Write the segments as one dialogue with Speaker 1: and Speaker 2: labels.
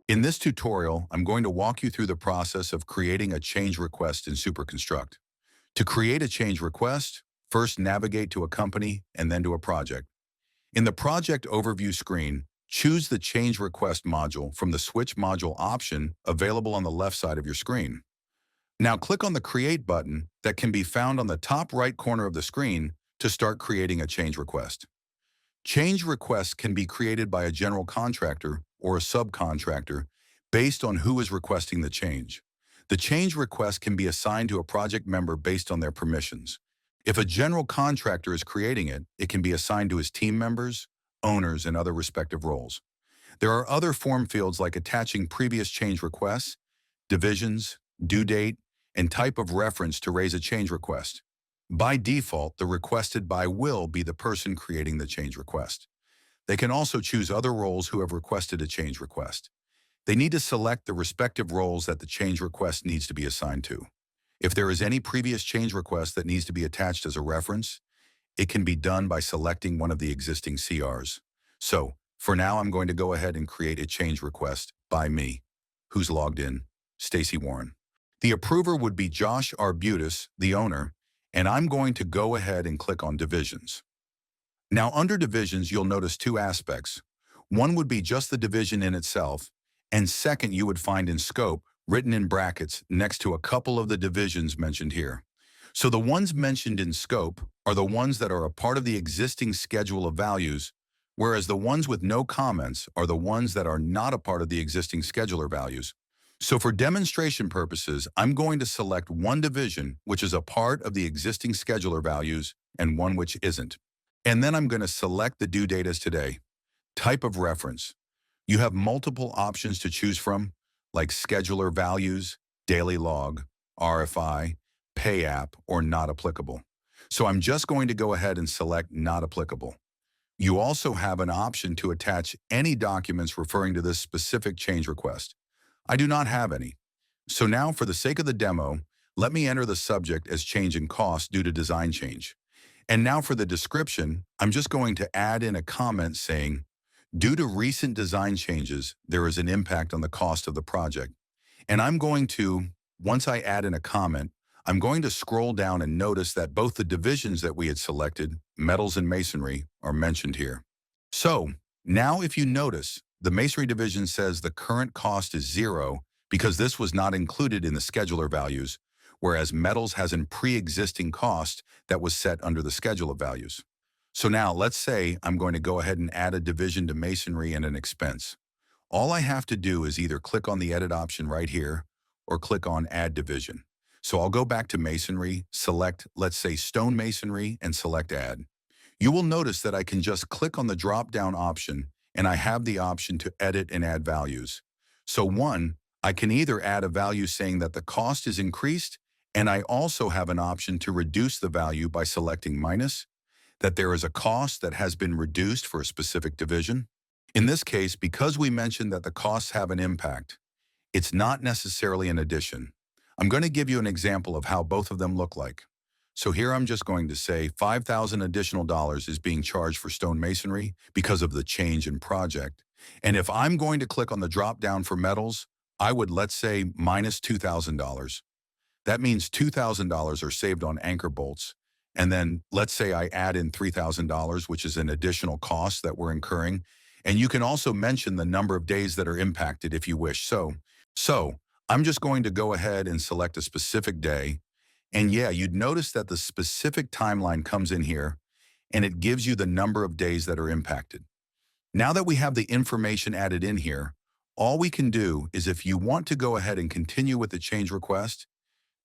Speaker 1: In this tutorial, I'm going to walk you through the process of creating a change request in SuperConstruct. To create a change request, first navigate to a company and then to a project. In the Project Overview screen, choose the Change Request module from the Switch Module option available on the left side of your screen. Now click on the Create button that can be found on the top right corner of the screen to start creating a change request. Change requests can be created by a general contractor or a subcontractor based on who is requesting the change. The change request can be assigned to a project member based on their permissions. If a general contractor is creating it, it can be assigned to his team members, owners, and other respective roles. There are other form fields like attaching previous change requests, divisions, due date, and type of reference to raise a change request. By default, the requested by will be the person creating the change request. They can also choose other roles who have requested a change request. They need to select the respective roles that the change request needs to be assigned to. If there is any previous change request that needs to be attached as a reference, it can be done by selecting one of the existing CRs. So, for now, I'm going to go ahead and create a change request by me, who's logged in, Stacy Warren. The approver would be Josh Arbutus, the owner, and I'm going to go ahead and click on Divisions. Now, under Divisions, you'll notice two aspects. One would be just the division in itself, and second, you would find in Scope, written in brackets, next to a couple of the divisions mentioned here. So the ones mentioned in Scope are the ones that are a part of the existing schedule of values, whereas the ones with no comments are the ones that are not a part of the existing scheduler values. So for demonstration purposes, I'm going to select one division which is a part of the existing scheduler values and one which isn't. And then I'm going to select the due date as today. Type of reference. You have multiple options to choose from, like scheduler values, daily log, RFI, pay app, or not applicable. So I'm just going to go ahead and select not applicable. You also have an option to attach any documents referring to this specific change request. I do not have any. So now, for the sake of the demo, let me enter the subject as change in cost due to design change. And now for the description, I'm just going to add in a comment saying, due to recent design changes, there is an impact on the cost of the project. And I'm going to, once I add in a comment, I'm going to scroll down and notice that both the divisions that we had selected, metals and masonry, are mentioned here. So now if you notice, the masonry division says the current cost is 0 because this was not included in the scheduler values, whereas metals has a pre-existing cost that was set under the scheduler values. So now let's say I'm going to go ahead and add a division to masonry and an expense. All I have to do is either click on the edit option right here or click on add division. So I'll go back to masonry, select, let's say stone masonry, and select add. You will notice that I can just click on the drop-down option and I have the option to edit and add values. So one, I can either add a value saying that the cost is increased, and I also have an option to reduce the value by selecting minus, that there is a cost that has been reduced for a specific division. In this case, because we mentioned that the costs have an impact, it's not necessarily an addition. I'm going to give you an example of how both of them look like. So here I'm just going to say $5,000 additional is being charged for stone masonry because of the change in project. And if I'm going to click on the drop down for metals, I would, let's say, minus $2,000. That means $2,000 are saved on anchor bolts. And then let's say I add in $3,000, which is an additional cost that we're incurring. And you can also mention the number of days that are impacted if you wish. So I'm just going to go ahead and select a specific day. And yeah, you'd notice that the specific timeline comes in here and it gives you the number of days that are impacted. Now that we have the information added in here, all we can do is if you want to go ahead and continue with the change request,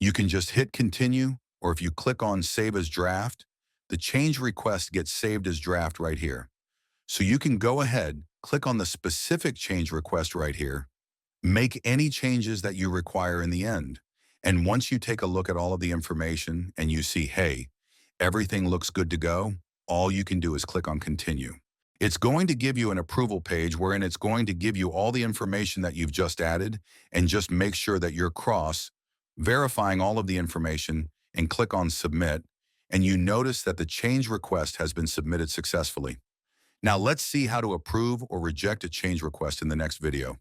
Speaker 1: you can just hit continue, or if you click on save as draft, the change request gets saved as draft right here. So you can go ahead, click on the specific change request right here, make any changes that you require in the end. And once you take a look at all of the information and you see, hey, everything looks good to go, all you can do is click on continue. It's going to give you an approval page wherein it's going to give you all the information that you've just added, and just make sure that you're verifying all of the information, and click on submit, and you notice that the change request has been submitted successfully. Now let's see how to approve or reject a change request in the next video.